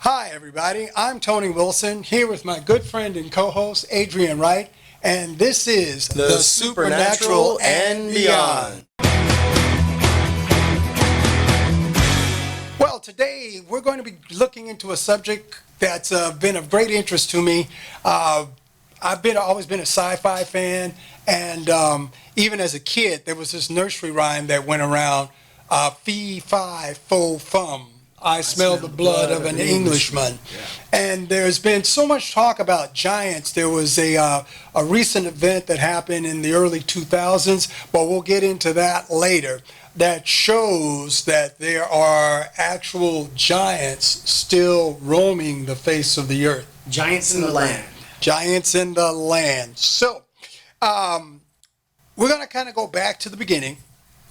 Hi, everybody. I'm Tony Wilson, here with my good friend and co-host, Adrian Wright, and this is The Supernatural and Beyond. Well, today we're going to be looking into a subject that's been of great interest to me. I've always been a sci-fi fan, and even as a kid, there was this nursery rhyme that went around, fee, fi, fo, fum. I smell the blood of an Englishman. Yeah. And there's been so much talk about giants. There was a recent event that happened in the early 2000s, but we'll get into that later, that shows that there are actual giants still roaming the face of the earth. Giants in the land. Giants in the land. So, we're going to kind of go back to the beginning.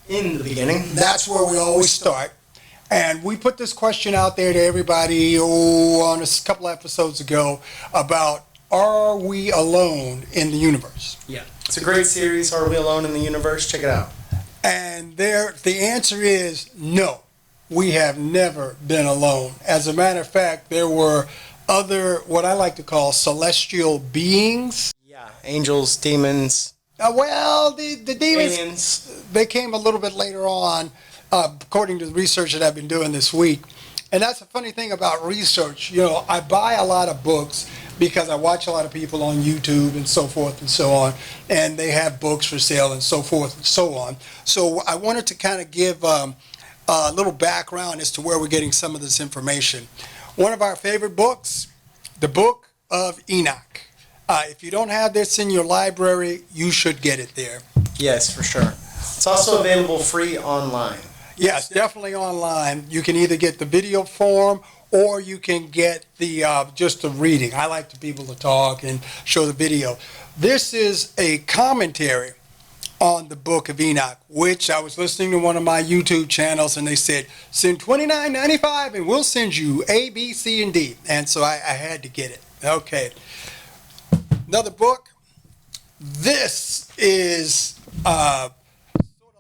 In the beginning. That's where we always start. And we put this question out there to everybody on a couple episodes ago about, are we alone in the universe? Yeah. It's a great series, Are We Alone in the Universe? Check it out. And the answer is no. We have never been alone. As a matter of fact, there were other, what I like to call celestial beings. Yeah, angels, demons. The demons, aliens. They came a little bit later on. According to the research that I've been doing this week. And that's the funny thing about research. You know, I buy a lot of books because I watch a lot of people on YouTube and so forth and so on, and they have books for sale and so forth and so on. So I wanted to kind of give a little background as to where we're getting some of this information. One of our favorite books, the Book of Enoch. If you don't have this in your library, you should get it there. Yes, for sure. It's also available free online. Yes, definitely online. You can either get the video form or you can get the just the reading. I like the people to talk and show the video. This is a commentary on the Book of Enoch, which I was listening to one of my YouTube channels and they said, send $29.95 and we'll send you A, B, C, and D. And so I had to get it. Okay. Another book. This is sort of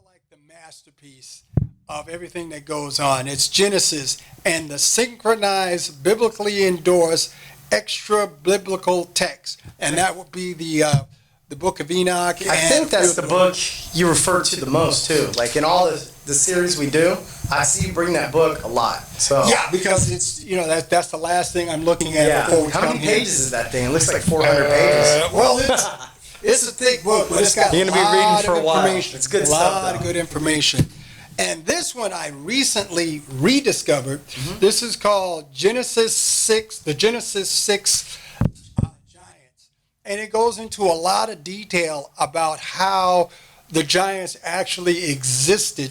like the masterpiece of everything that goes on. It's Genesis and the synchronized, biblically endorsed, extra biblical text, and that would be the Book of Enoch. I think that's the book you refer to the most too. Like in all the series we do, I see you bring that book a lot. So yeah, because it's that's the last thing I'm looking at before we How come many here. pages is that thing? It looks like 400 pages. Well, it's a thick book, but it's got You're gonna be reading for a while. It's good stuff. A lot of good information. And this one I recently rediscovered. Mm-hmm. This is called Genesis 6, the Genesis 6 Giants. And it goes into a lot of detail about how the giants actually existed,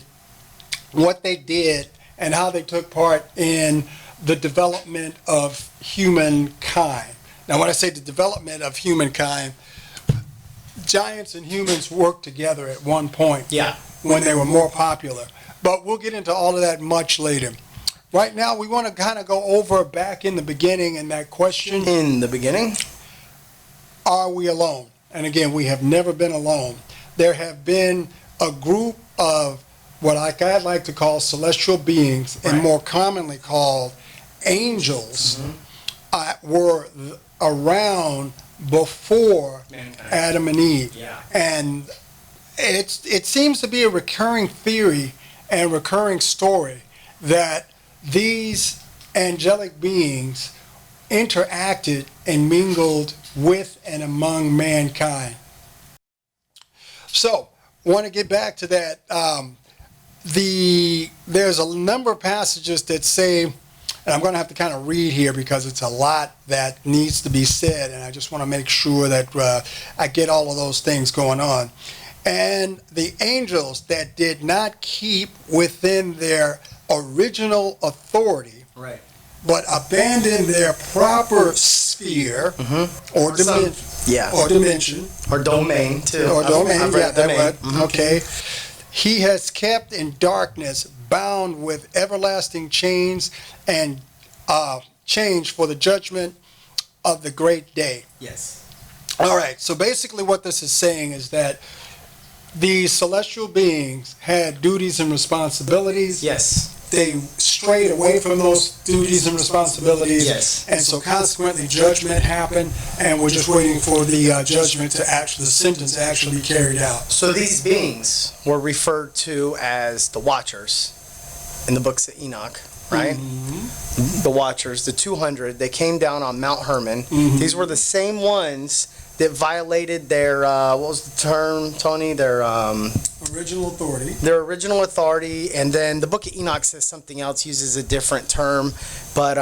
what they did, and how they took part in the development of humankind. Now, when I say the development of humankind, giants and humans worked together at one point. Yeah. When they were more popular. But we'll get into all of that much later. Right now, we want to kind of go over back in the beginning and that question. In the beginning? Are we alone? And again, we have never been alone. There have been a group of what I'd like to call celestial beings, and more commonly called angels, were around before mankind. Adam and Eve. Yeah. And it seems to be a recurring theory and recurring story that these angelic beings interacted and mingled with and among mankind. So, want to get back to that. There's a number of passages that say, and I'm going to have to kind of read here because it's a lot that needs to be said, and I just want to make sure that I get all of those things going on. And the angels that did not keep within their original authority, but abandoned their proper sphere or dimension, or domain too. Or domain, I've read domain. Okay. He has kept in darkness, bound with everlasting chains, and change for the judgment of the great day. Yes. All right. So basically, what this is saying is that these celestial beings had duties and responsibilities. Yes. they strayed away from those duties and responsibilities. Yes. And so consequently judgment happened, and we're just waiting for the judgment to actually, the sentence to actually be carried out. So these beings were referred to as the Watchers in the books of Enoch, right? The Watchers, the 200, they came down on Mount Hermon. These were the same ones that violated their, what was the term, Tony? Their Original authority. their original authority. And then the book of Enoch says something else, uses a different term. But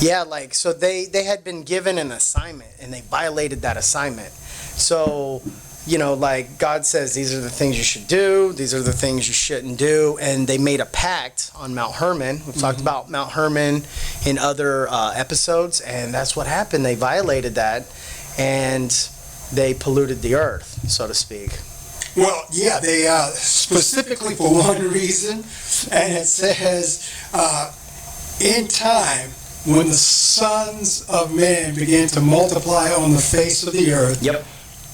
yeah, like, so they had been given an assignment, and they violated that assignment. So, you know, like, God says, these are the things you should do, these are the things you shouldn't do, and they made a pact on Mount Hermon. We've talked about Mount Hermon in other episodes, and that's what happened. They violated that, and they polluted the earth, so to speak. Well, yeah, they specifically for one reason, and it says, in time, when the sons of men began to multiply on the face of the earth, Yep.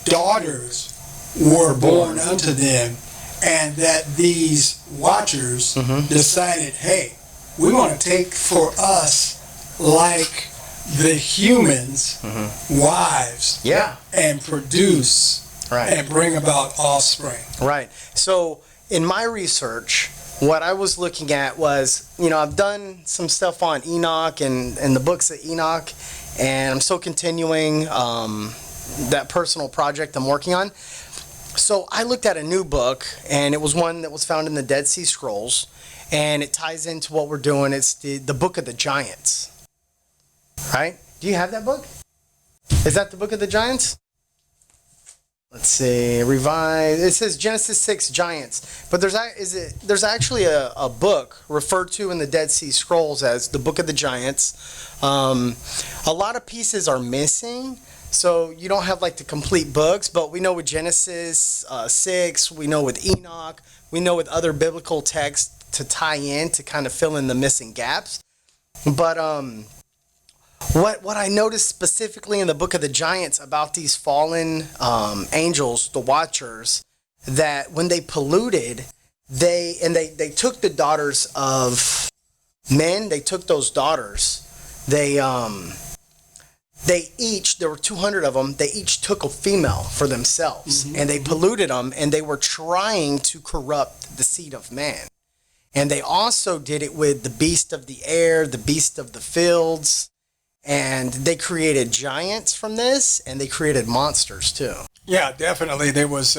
daughters were born unto them, and that these watchers decided, hey, we want to take for us like the humans wives, Yeah. and produce Right. and bring about offspring. Right. So in my research, what I was looking at was, you know, I've done some stuff on Enoch and the books of Enoch, and I'm still continuing that personal project I'm working on. So I looked at a new book, and it was one that was found in the Dead Sea Scrolls, and it ties into what we're doing. It's the Book of the Giants. Right? Do you have that book? Is that the Book of the Giants? Let's see, revise. It says Genesis 6 Giants, but there's actually a book referred to in the Dead Sea Scrolls as the Book of the Giants. A lot of pieces are missing, so you don't have like the complete books, but we know with Genesis 6, we know with Enoch, we know with other biblical texts to tie in to kind of fill in the missing gaps. But what I noticed specifically in the Book of the Giants about these fallen angels, the Watchers, that when they polluted, they took the daughters of men. They took those daughters. They each, there were 200 of them. They each took a female for themselves, and they polluted them, and they were trying to corrupt the seed of man. And they also did it with the beast of the air, the beast of the fields. And they created giants from this, and they created monsters too. Yeah, definitely. There was,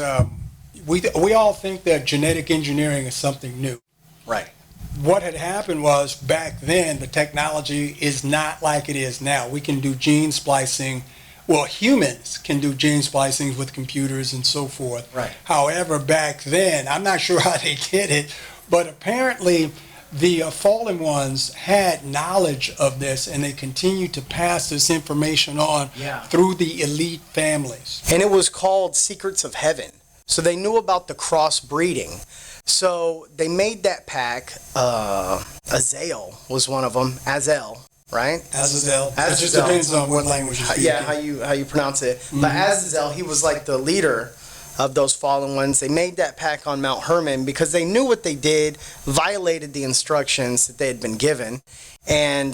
we all think that genetic engineering is something new. Right. What had happened was back then, the technology is not like it is now. We can do gene splicing. Well, humans can do gene splicing with computers and so forth. Right. However, back then, I'm not sure how they did it, but apparently the fallen ones had knowledge of this, and they continued to pass this information on through the elite families. And it was called Secrets of Heaven. So they knew about the crossbreeding. So they made that pack. Azael was one of them. Azael, right? Azazel. It just Azazel. depends on what language you speak. Yeah, how you pronounce it. But Azazel, he was like the leader of those fallen ones. They made that pack on Mount Hermon because they knew what they did, violated the instructions that they had been given, and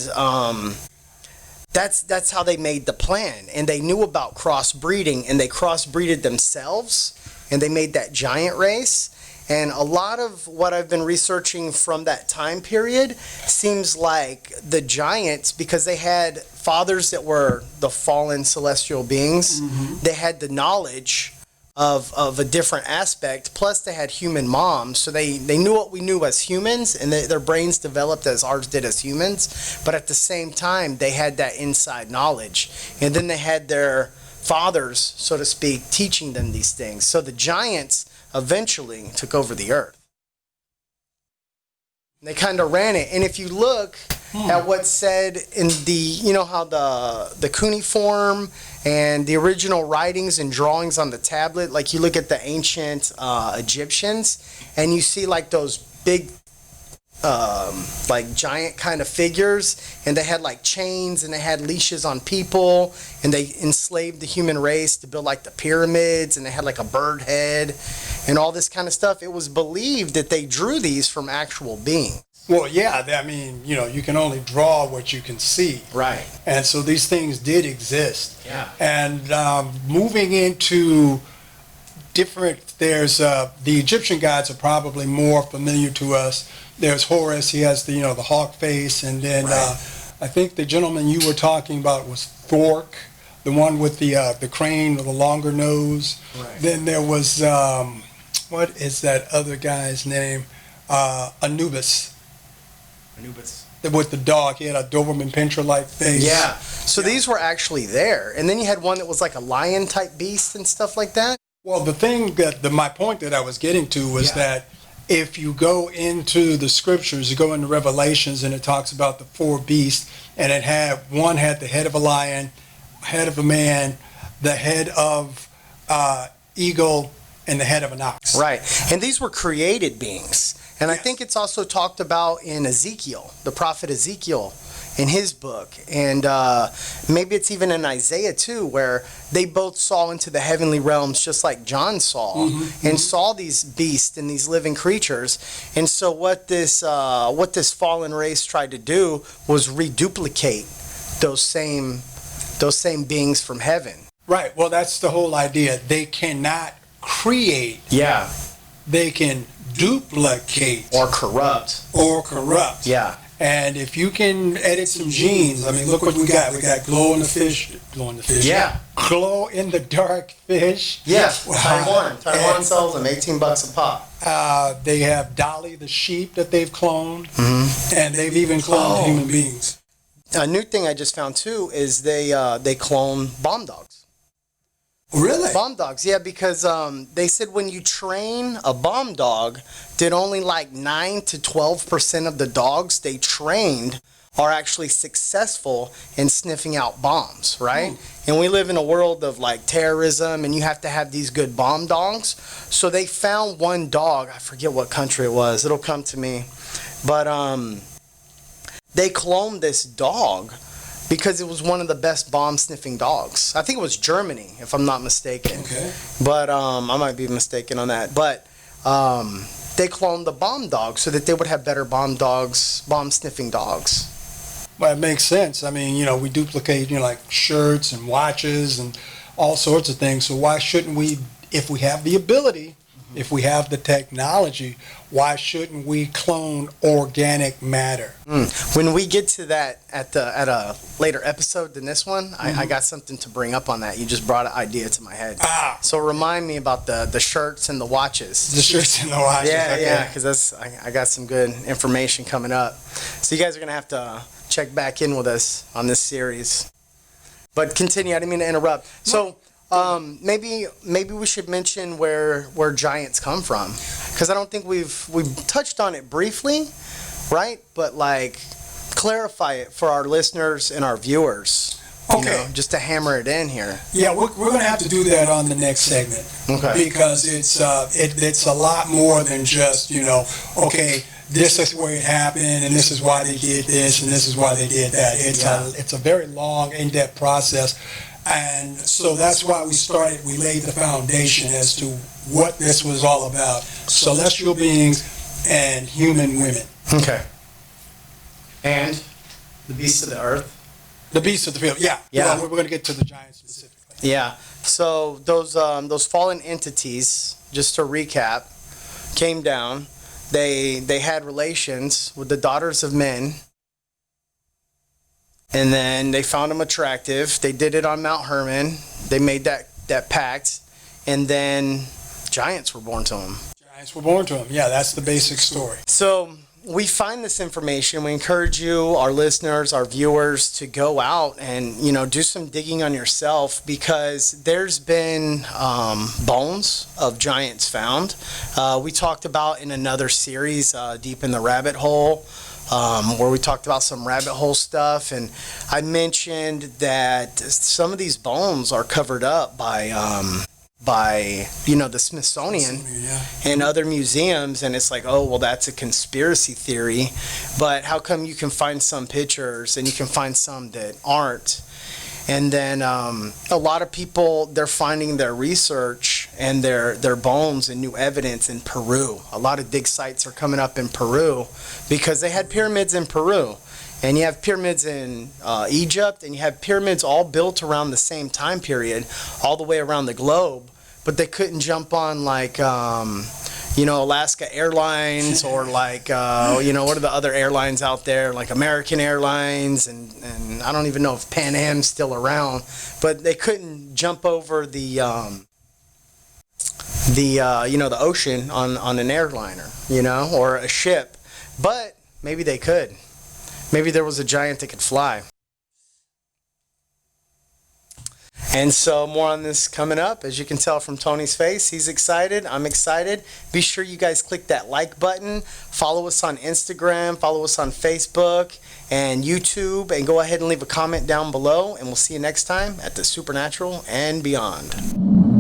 that's how they made the plan. And they knew about crossbreeding, and they crossbreeded themselves, and they made that giant race. And a lot of what I've been researching from that time period seems like the giants, because they had fathers that were the fallen celestial beings, they had the knowledge of a different aspect, plus they had human moms, so they knew what we knew as humans, and their brains developed as ours did as humans, but at the same time they had that inside knowledge, and then they had their fathers, so to speak, teaching them these things. So the giants eventually took over the earth. They kind of ran it. And if you look at what's said in the, you know how the cuneiform and the original writings and drawings on the tablet, like you look at the ancient Egyptians, and you see like those big, like giant kind of figures, and they had like chains, and they had leashes on people, and they enslaved the human race to build like the pyramids, and they had like a bird head, and all this kind of stuff. It was believed that they drew these from actual beings. Well, yeah, I mean, you can only draw what you can see. Right. And so these things did exist. Yeah. And moving into there's the Egyptian gods are probably more familiar to us. There's Horus, he has the hawk face, and then Right. I think the gentleman you were talking about was Thork, the one with the crane with the longer nose. Right. Then there was what is that other guy's name? Anubis. With the dog, he had a Doberman Pinscher-like face. Yeah. So these were actually there, and then you had one that was like a lion type beast and stuff like that. Well, the thing my point that I was getting to was Yeah. that if you go into the scriptures, you go into Revelations, and it talks about the four beasts, and one had the head of a lion, head of a man, the head of eagle, and the head of an ox. Right. And these were created beings. And I think it's also talked about in Ezekiel, the prophet Ezekiel, in his book. And maybe it's even in Isaiah too, where they both saw into the heavenly realms just like John saw, and saw these beasts and these living creatures. And so what this fallen race tried to do was reduplicate those same beings from heaven. Right. Well, that's the whole idea. They cannot create. Yeah. They can duplicate Or corrupt. Yeah. And if you can edit some genes, I mean, look what we got. We got glow in the fish. Yeah. Glow in the dark fish. Yeah. Taiwan sells them $18 a pop. They have Dolly the sheep that they've cloned, and they've even cloned human beings. A new thing I just found too is they clone bomb dogs. Really? Bomb dogs, yeah, because they said when you train a bomb dog, that only like 9 to 12% of the dogs they trained are actually successful in sniffing out bombs, right? And we live in a world of like terrorism, and you have to have these good bomb dogs. So they found one dog, I forget what country it was, it'll come to me, but they cloned this dog because it was one of the best bomb sniffing dogs. I think it was Germany, if I'm not mistaken. Okay. But I might be mistaken on that. But they cloned the bomb dog so that they would have better bomb sniffing dogs. Well, it makes sense. I mean, we duplicate, like shirts and watches and all sorts of things. So why shouldn't we, if we have the ability, if we have the technology, why shouldn't we clone organic matter? When we get to that at a later episode than this one, I got something to bring up on that. You just brought an idea to my head. So remind me about the shirts and the watches. The shirts and the watches. Yeah, okay. yeah, because I got some good information coming up. So you guys are going to have to check back in with us on this series. But continue, I didn't mean to interrupt. So maybe we should mention where giants come from, because I don't think we've touched on it briefly, right? But like clarify it for our listeners and our viewers. Okay. Just to hammer it in here. Yeah, we're going to have to do that on the next segment. Okay. Because it's a lot more than just, okay, this is where it happened, and this is why they did this, and this is why they did that. It's a very long, in-depth process. And so that's why we laid the foundation as to what this was all about. Celestial beings and human women. Okay. And the beasts of the earth. The beasts of the field, yeah. Yeah. Well, we're going to get to the giants specifically. Yeah. So those fallen entities, just to recap, came down. They had relations with the daughters of men. And then they found them attractive. They did it on Mount Hermon. They made that pact. And then giants were born to them. Giants were born to them. Yeah, that's the basic story. So we find this information. We encourage you, our listeners, our viewers, to go out and do some digging on yourself, because there's been bones of giants found. We talked about in another series, Deep in the Rabbit Hole, where we talked about some rabbit hole stuff, and I mentioned that some of these bones are covered up by the Smithsonian and other museums, and it's like, oh, well, that's a conspiracy theory. But how come you can find some pictures and you can find some that aren't? And then a lot of people, they're finding their research and their bones and new evidence in Peru. A lot of dig sites are coming up in Peru because they had pyramids in Peru. And you have pyramids in Egypt, and you have pyramids all built around the same time period, all the way around the globe. But they couldn't jump on like, Alaska Airlines or like, what are the other airlines out there? Like American Airlines, and I don't even know if Pan Am's still around. But they couldn't jump over the ocean on an airliner, or a ship. But maybe they could. Maybe there was a giant that could fly. And so more on this coming up. As you can tell from Tony's face, he's excited. I'm excited. Be sure you guys click that like button. Follow us on Instagram. Follow us on Facebook and YouTube. And go ahead and leave a comment down below. And we'll see you next time at the Supernatural and Beyond.